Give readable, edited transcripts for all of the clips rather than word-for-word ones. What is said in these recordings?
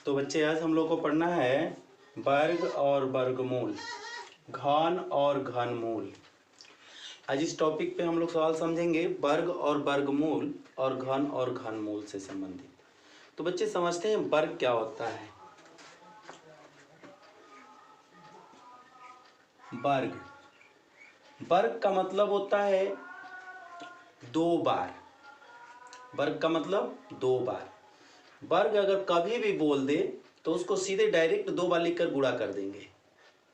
तो बच्चे आज हम लोग को पढ़ना है वर्ग और वर्गमूल, घन और घनमूल। आज इस टॉपिक पे हम लोग सवाल समझेंगे वर्ग और वर्गमूल और घन और घनमूल से संबंधित। तो बच्चे समझते हैं वर्ग क्या होता है। वर्ग, वर्ग का मतलब होता है दो बार। वर्ग का मतलब दो बार। वर्ग अगर कभी भी बोल दे तो उसको सीधे डायरेक्ट दो बार लिखकर गुणा कर देंगे।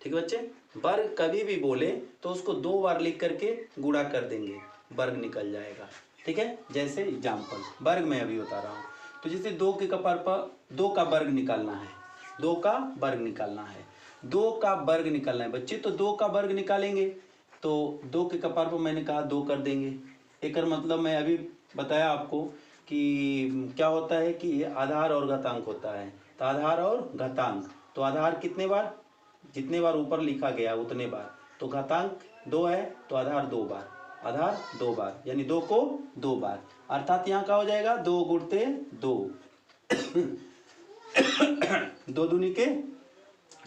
ठीक है बच्चे, वर्ग कभी भी बोले तो उसको दो बार लिख करके गुणा कर देंगे, वर्ग निकल जाएगा। ठीक है, जैसे एग्जाम्पल वर्ग मैं अभी बता रहा हूँ। तो जैसे दो के कपार पर दो का वर्ग निकालना है, दो का वर्ग निकालना है, दो का वर्ग निकालना है बच्चे। तो दो का वर्ग निकालेंगे तो दो के कपार पर मैंने कहा दो कर देंगे। एक मतलब मैं अभी बताया आपको कि क्या होता है कि आधार और घातांक होता है। तो आधार और घातांक, तो आधार कितने बार, जितने बार ऊपर लिखा गया उतने बार। तो घातांक दो है तो आधार दो बार, आधार दो बार, यानी दो को दो बार। अर्थात यहाँ क्या हो जाएगा, दो गुणते दो दो दूनी के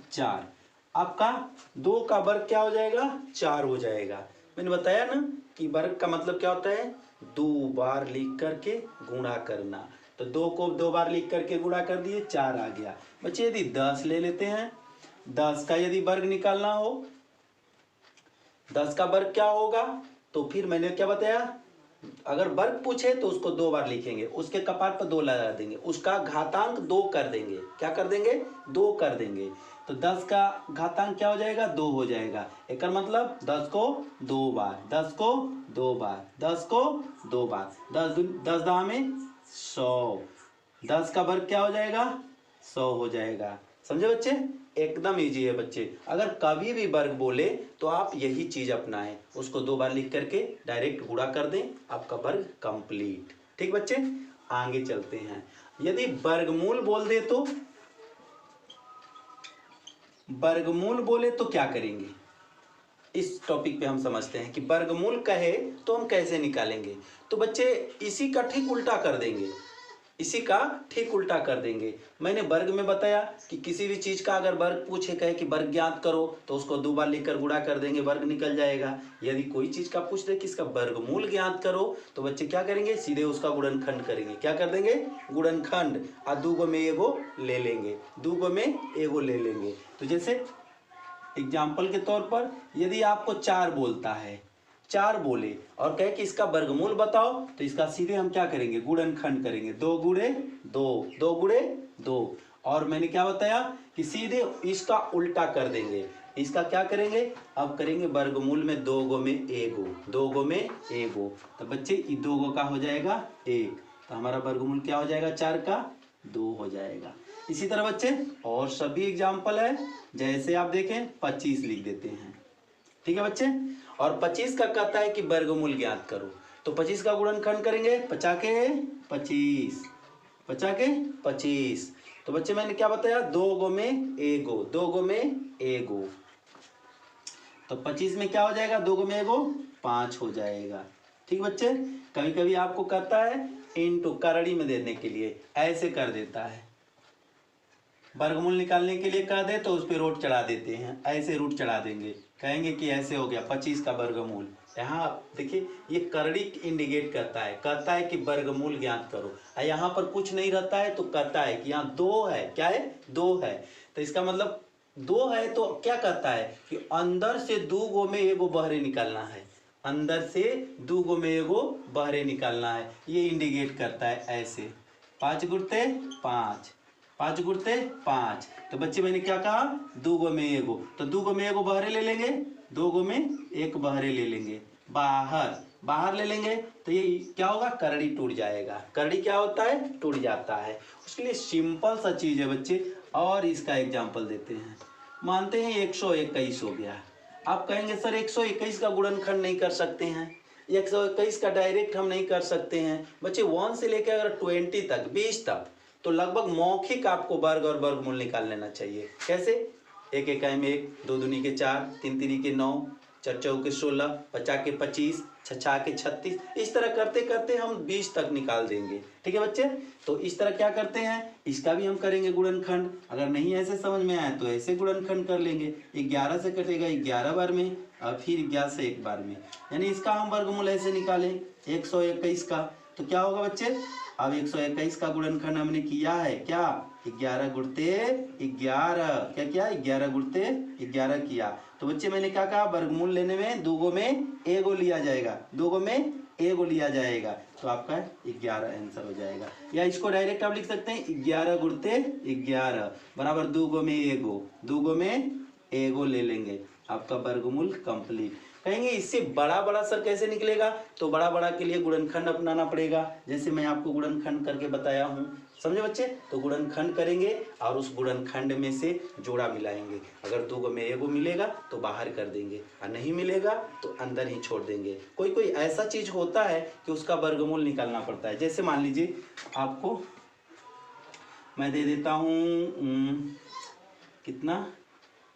चार। आपका दो का वर्ग क्या हो जाएगा, चार हो जाएगा। मैंने बताया ना कि वर्ग का मतलब क्या होता है, दो बार लिख करके गुणा करना। तो दो को दो बार लिख करके गुणा कर दिए, चार आ गया। बच्चे यदि 10 ले लेते हैं, 10 का यदि वर्ग निकालना हो, 10 का वर्ग क्या होगा, तो फिर मैंने क्या बताया, अगर वर्ग पूछे तो उसको दो बार लिखेंगे, उसके कपार पर दो लगा देंगे, उसका घातांक दो कर देंगे। क्या कर देंगे, दो कर देंगे। तो 10 का घातांक क्या हो जाएगा, दो हो जाएगा। एक मतलब 10 को दो बार, 10 को दो बार, 10 को दो बार, 10 दहा में 100। 10 का वर्ग क्या हो जाएगा, 100 हो जाएगा। समझे बच्चे, एकदम इजी है बच्चे। अगर कभी भी वर्ग बोले तो आप यही चीज अपनाएं, उसको दो बार लिख करके डायरेक्ट गुणा कर दें, आपका वर्ग कंप्लीट। ठीक बच्चे, आगे चलते हैं। यदि वर्गमूल बोल दे तो, वर्गमूल बोले तो क्या करेंगे, इस टॉपिक पे हम समझते हैं कि वर्गमूल कहे तो हम कैसे निकालेंगे। तो बच्चे इसी का ठीक उल्टा कर देंगे, इसी का ठीक उल्टा कर देंगे। मैंने वर्ग में बताया कि किसी भी चीज का अगर वर्ग पूछे, कहे कि वर्ग ज्ञात करो, तो उसको दो बार लिखकर गुणा कर देंगे, वर्ग निकल जाएगा। यदि कोई चीज का पूछ दे कि इसका वर्गमूल ज्ञात करो, तो बच्चे क्या करेंगे, सीधे उसका गुणनखंड करेंगे। क्या कर देंगे, गुणनखंड। और दूगो में एगो ले लेंगे, दूगो में एगो ले लेंगे। तो जैसे एग्जाम्पल के तौर पर यदि आपको चार बोलता है, चार बोले और कहे कि इसका वर्गमूल बताओ, तो इसका सीधे हम क्या करेंगे, गुणनखंड करेंगे। दो गुणे दो, दो गुणे दो। और मैंने क्या बताया कि सीधे इसका उल्टा कर देंगे। इसका क्या करेंगे, अब करेंगे वर्गमूल में दो गो में एगो, दो गो में एगो। तो बच्चे दो गो का हो जाएगा एक, तो हमारा वर्गमूल क्या हो जाएगा, चार का दो हो जाएगा। इसी तरह बच्चे और सभी एग्जाम्पल है, जैसे आप देखें 25 लिख देते हैं। ठीक है बच्चे, और 25 का कहता है कि वर्गमूल ज्ञात करो, तो 25 का गुणनखंड करेंगे, 50 के 25, 50 के 25। तो बच्चे मैंने क्या बताया, दो गो में एगो, दो गो में एगो। तो 25 में क्या हो जाएगा, दो गो में एगो 5 हो जाएगा। ठीक बच्चे, कभी कभी आपको कहता है इनटू करड़ी में देने के लिए, ऐसे कर देता है। वर्गमूल निकालने के लिए कह दे तो उस पर रूट चढ़ा देते हैं, ऐसे रूट चढ़ा देंगे, कहेंगे कि ऐसे हो गया 25 का वर्गमूल। यहाँ देखिए ये करड़ी इंडिकेट करता है, कहता है कि वर्गमूल ज्ञात करो। यहाँ पर कुछ नहीं रहता है तो कहता है कि यहाँ दो है, क्या है, दो है। तो इसका मतलब दो है तो क्या कहता है कि अंदर से दो गो में एगो बहरे निकालना है, अंदर से दो गो में एगो बहरे निकालना है। ये इंडिकेट करता है ऐसे, 5 गुणते 5, 5 गुणते 5। तो बच्चे मैंने क्या कहा, दो गो में एगो, तो दो गो में एगो बहरे ले लेंगे, दो गो में एक बहरे ले लेंगे, बाहर बाहर ले लेंगे, तो ये क्या होगा, करड़ी टूट जाएगा। करड़ी क्या होता है, टूट जाता है। उसके लिए सिंपल सा चीज है बच्चे, और इसका एग्जाम्पल देते हैं। मानते हैं 121 हो गया, आप कहेंगे सर 121 का गुणनखंड नहीं कर सकते हैं, 121 का डायरेक्ट हम नहीं कर सकते हैं। बच्चे 1 से लेकर अगर 20 तक, 20 तक, तो लगभग मौखिक आपको वर्ग और वर्गमूल निकाल लेना चाहिए। कैसे, एक में एक, दो दूनी के चार, तीन तीनी के 9, चार चौके 16, 50 के 25, छछा के 36, इस तरह करते करते हम 20 तक निकाल देंगे। ठीक है बच्चे, तो इस तरह क्या करते हैं, इसका भी हम करेंगे गुणनखंड। अगर नहीं ऐसे समझ में आया तो ऐसे गुणनखंड कर लेंगे। 11 से कटेगा 11 बार में और फिर 11 से 1 बार में, यानी इसका हम वर्गमूल ऐसे निकालें 121 का। तो क्या होगा बच्चे, अब 121 का गुणनखंड हमने किया है क्या, 11 गुणते 11, क्या किया 11 गुणते 11 किया। तो बच्चे मैंने क्या कहा, वर्गमूल लेने में दूगो में एगो लिया जाएगा, दूगो में एगो लिया जाएगा, तो आपका 11 आंसर हो जाएगा। या इसको डायरेक्ट आप लिख सकते हैं 11 गुणते 11 बराबर दूगो में एगो, दूगो में एगो ले लेंगे, आपका वर्गमूल कंप्लीट। कहेंगे इससे बड़ा बड़ा सर कैसे निकलेगा, तो बड़ा बड़ा के लिए गुणनखंड अपनाना पड़ेगा, जैसे मैं आपको गुणनखंड करके बताया हूँ, समझे बच्चे। तो गुणनखंड करेंगे और उस गुणनखंड में से जोड़ा मिलाएंगे। अगर दूगो में एगो मिलेगा तो बाहर कर देंगे, और नहीं मिलेगा तो अंदर ही छोड़ देंगे। कोई कोई ऐसा चीज होता है कि उसका वर्गमूल निकालना पड़ता है। जैसे मान लीजिए आपको मैं दे देता हूँ कितना,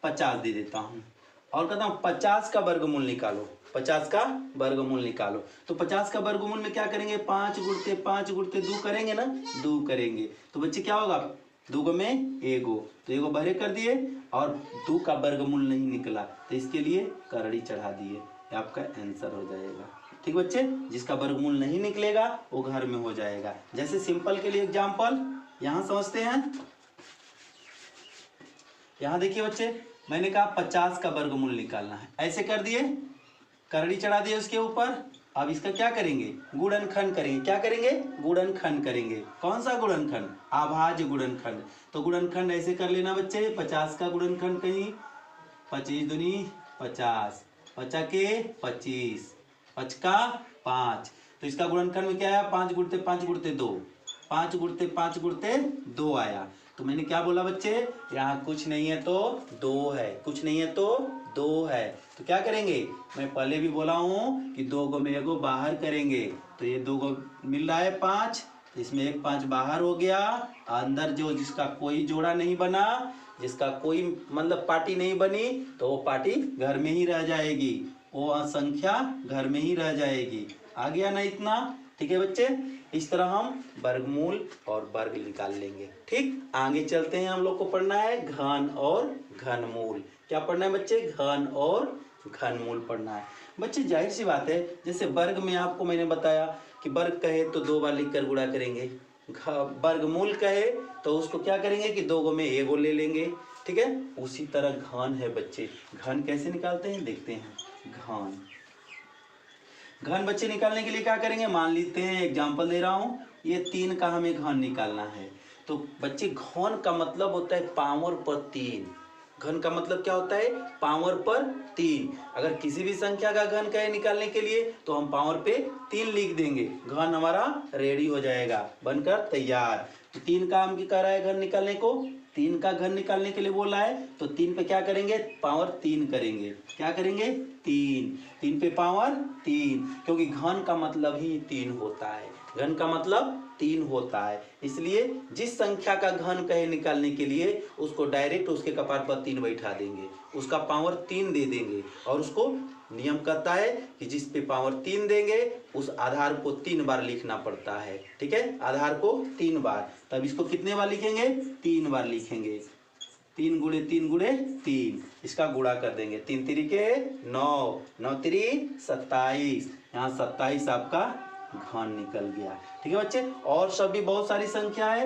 50 दे देता हूँ और कहता हूँ 50 का वर्गमूल निकालो, 50 का वर्गमूल निकालो। तो 50 का वर्गमूल में क्या करेंगे, 5 गुणते 2 करेंगे ना, 2 करेंगे। तो बच्चे क्या होगा, दूगो में एगो, तो एगो बहरे कर दिए और 2 का वर्गमूल नहीं निकला, तो इसके लिए करड़ी चढ़ा दिए, आपका आंसर हो जाएगा। ठीक बच्चे, जिसका वर्गमूल नहीं निकलेगा वो घर में हो जाएगा। जैसे सिंपल के लिए एग्जाम्पल यहाँ समझते हैं। यहाँ देखिए बच्चे, मैंने कहा 50 का वर्गमूल निकालना है, ऐसे कर दिए, करड़ी चढ़ा दिए उसके ऊपर। अब इसका क्या करेंगे, गुणनखंड करेंगे। क्या करेंगे, गुणनखंड करेंगे। कौन सा गुणनखंड, अभाज्य गुणनखंड। तो गुणनखंड ऐसे कर लेना बच्चे, 50 का गुणनखंड कहीं 25 दूनी 50, 50 के 25, 5 का 5। तो इसका गुणनखंड में क्या आया, 5 गुणते 5 गुणते 2, 5 गुणते 5 गुणते 2 आया। तो मैंने क्या बोला बच्चे, यहाँ कुछ नहीं है तो 2 है, कुछ नहीं है तो 2 है। तो क्या करेंगे, मैं पहले भी बोला हूँ कि 2 को में एगो बाहर करेंगे। तो ये 2 को मिल रहा है 5, इसमें एक 5 बाहर हो गया, अंदर जो जिसका कोई जोड़ा नहीं बना, जिसका कोई मतलब पार्टी नहीं बनी, तो वो पार्टी घर में ही रह जाएगी, वो संख्या घर में ही रह जाएगी। आ गया ना इतना। ठीक है बच्चे, इस तरह हम वर्गमूल और वर्ग निकाल लेंगे। ठीक, आगे चलते हैं, हम लोग को पढ़ना है घन और घनमूल। क्या पढ़ना है बच्चे, घन और घनमूल पढ़ना है। बच्चे जाहिर सी बात है, जैसे वर्ग में आपको मैंने बताया कि वर्ग कहे तो 2 बार लिख कर गुणा करेंगे, वर्गमूल कहे तो उसको क्या करेंगे कि 2 में एगो ले लेंगे। ठीक है, उसी तरह घन है बच्चे। घन कैसे निकालते हैं देखते हैं। घन बच्चे निकालने के लिए क्या करेंगे, मान लेते हैं एग्जांपल दे रहा हूँ, ये 3 का हमें घन निकालना है। तो बच्चे घन का मतलब होता है पावर पर 3। घन का मतलब क्या होता है, पावर पर 3। अगर किसी भी संख्या का घन कहे निकालने के लिए तो हम पावर पे 3 लिख देंगे, घन हमारा रेडी हो जाएगा, बनकर तैयार। तो 3 का हम क्या कह रहा है घन निकालने को, 3 का घन निकालने के लिए बोला है, तो 3 पे क्या करेंगे, पावर 3 करेंगे। क्या करेंगे, 3 पे पावर 3, क्योंकि घन का मतलब ही 3 होता है, घन का मतलब 3 होता है। इसलिए जिस संख्या का घन कहे निकालने के लिए उसको डायरेक्ट उसके कपाट पर 3 बैठा देंगे, उसका पावर 3 दे देंगे, और उसको नियम कहता है कि जिस पे पावर 3 देंगे उस आधार को 3 बार लिखना पड़ता है। ठीक है, आधार को 3 बार। तब इसको कितने बार लिखेंगे, 3 बार लिखेंगे। 3 गुणे 3 गुणे 3, इसका गुणा कर देंगे। 3 तिरिके 9, 9 तिरी 27, यहाँ 27 आपका घन निकल गया। ठीक है बच्चे, और सब भी बहुत सारी संख्या है।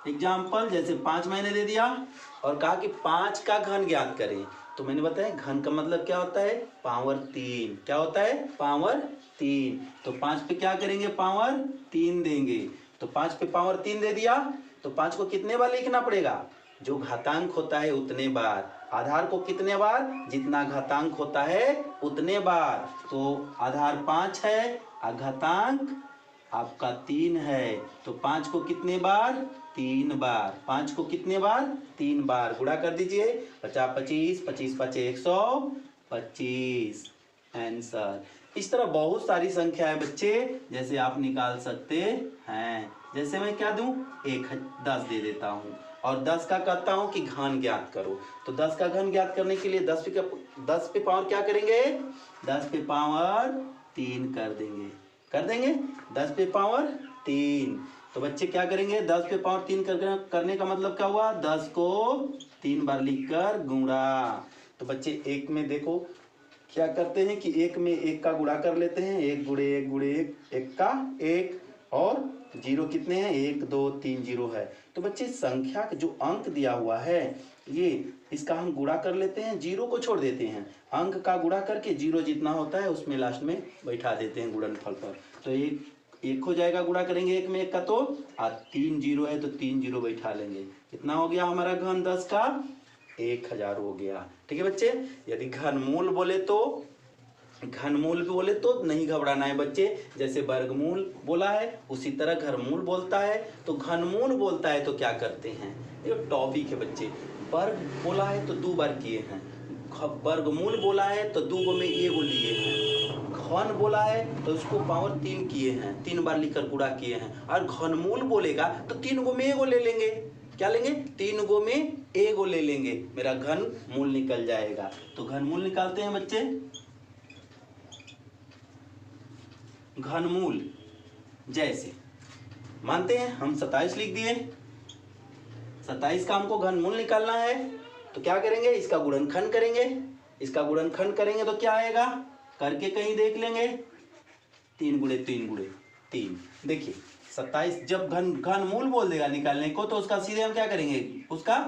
एग्जाम्पल जैसे 5 मैंने दे दिया और कहा कि 5 का घन ज्ञात करें। तो मैंने बताया घन का मतलब क्या होता है, पावर 3। क्या होता है, पावर 3। तो 5 पे क्या करेंगे, पावर 3 देंगे। तो 5 पे पावर 3 दे दिया, तो 5 को कितने बार लिखना पड़ेगा, जो घातांक होता है उतने बार। आधार को कितने बार, जितना घातांक होता है उतने बार। तो आधार 5 है और घातांक आपका 3 है, तो 5 को कितने बार, 3 बार। 5 को कितने बार, 3 बार। गुणा कर दीजिए, 50 25, 25 5 125 आंसर। इस तरह बहुत सारी संख्या है बच्चे, जैसे आप निकाल सकते हैं। जैसे मैं क्या दूं, 10 दे देता हूं और 10 का कहता हूं कि घन ज्ञात करो। तो 10 का घन ज्ञात करने के लिए 10 पे पावर क्या करेंगे, 10 पे पावर 3 कर देंगे 10 पे पावर 3। तो बच्चे क्या करेंगे, 10 पे पावर 3 करने का मतलब क्या हुआ, 10 को 3 बार लिखकर गुणा। तो बच्चे एक में देखो क्या करते हैं कि एक में एक का गुणा कर लेते हैं, 1 गुणे 1 गुणे 1, एक का 1, और जीरो कितने हैं, 1 2 3 जीरो है। तो बच्चे संख्या का जो अंक दिया हुआ है ये, इसका हम गुणा कर लेते हैं, जीरो को छोड़ देते हैं, अंक का गुणा करके जीरो जितना होता है उसमें लास्ट में बैठा देते हैं गुणनफल पर। तो एक हो जाएगा, गुणा करेंगे एक में एक का तो, और 3 जीरो है तो 3 जीरो बैठा लेंगे। कितना हो गया हमारा घन 10 का 1000 हो गया। ठीक है बच्चे, यदि घनमूल बोले तो नहीं घबराना है बच्चे। जैसे वर्गमूल बोला है उसी तरह घनमूल बोलता है। तो घनमूल बोलता है तो क्या करते हैं, ये टॉपिक है बच्चे। वर्ग बोला है तो 2 बार किए हैं, वर्गमूल बोला है तो 2 गो में 1 गो लिए हैं, घन बोला है तो उसको पावर 3 किए हैं, 3 बार लिखकर गुणा किए हैं। और घनमूल बोलेगा तो 3 गो में 1 गो ले लेंगे। क्या लेंगे, 3 गो में 1 गो ले लेंगे, मेरा घन मूल निकल जाएगा। तो घनमूल निकालते हैं बच्चे। घनमूल जैसे मानते हैं हम 27 लिख दिए, 27 का हमको घनमूल निकालना है तो क्या करेंगे, इसका गुणनखंड करेंगे। इसका गुणनखंड करेंगे तो क्या आएगा, करके कहीं देख लेंगे, 3 गुणे 3 गुणे 3। देखिए 27 जब घनमूल बोल देगा निकालने को तो उसका सीधे हम क्या करेंगे, उसका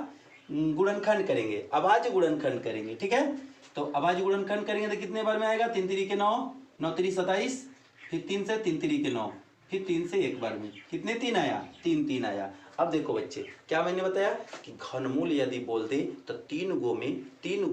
गुणनखंड करेंगे, अभाज्य गुणनखंड करेंगे। ठीक है, तो अभाज्य गुणनखंड करेंगे तो कितने बार में आएगा, 3 3 के 9, 9 3 27, फिर 3 से 3 3 के 9, फिर 3 से एक बार में कितने 3 आया, 3 3 आया। अब देखो बच्चे क्या मैंने बताया कि घनमूल यदि बोल दे तो 3 गो में 1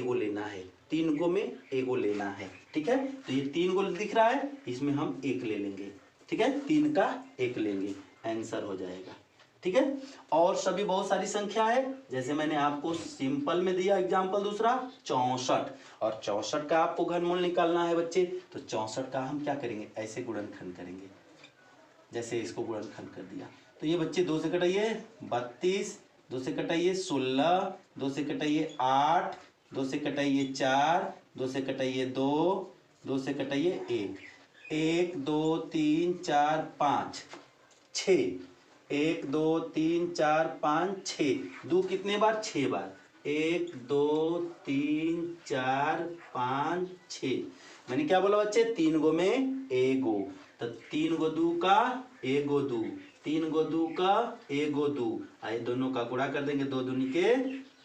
गो लेना है, 3 गो में 1 गो लेना है। ठीक है, तो ये 3 गो दिख रहा है, इसमें हम 1 ले लेंगे। ठीक है, 3 का 1 लेंगे, आंसर हो जाएगा। ठीक है, और सभी बहुत सारी संख्या है, जैसे मैंने आपको सिंपल में दिया एग्जाम्पल दूसरा 64, और 64 का आपको घनमूल निकालना है बच्चे। तो 64 का हम क्या करेंगे, ऐसे गुणनखंड करेंगे, जैसे इसको गुणनखंड कर दिया। तो ये बच्चे 2 से कटाइए 32, 2 से कटाइए 16, 2 से कटाइए 8, 2 से कटाइए 4, 2 से कटाइए 2, 2 से कटाइए 1, 1 2 3 4 5 6, 1 2 3 4 5 6, 2 कितने बार, 6 बार, 1 2 3 4 5 6। मैंने क्या बोला बच्चे, 3 गो में 1 गो, तो 3 गो 2 का 1 गो 2, 3 गो 2 का 1 गो 2, आइए दोनों का गुणा कर देंगे, 2 दूनी के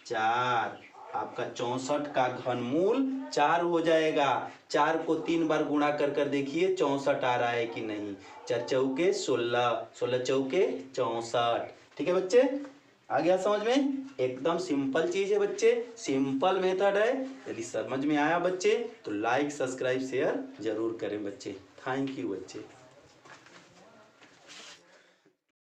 4। आपका 64 का घनमूल 4 हो जाएगा। 4 को 3 बार गुणा कर देखिए 64 आ रहा है कि नहीं। 4 चौके 16, 16 चौके 64। ठीक है बच्चे, आ गया समझ में, एकदम सिंपल चीज है बच्चे, सिंपल मेथड है। यदि समझ में आया बच्चे तो लाइक सब्सक्राइब शेयर जरूर करें बच्चे। थैंक यू बच्चे।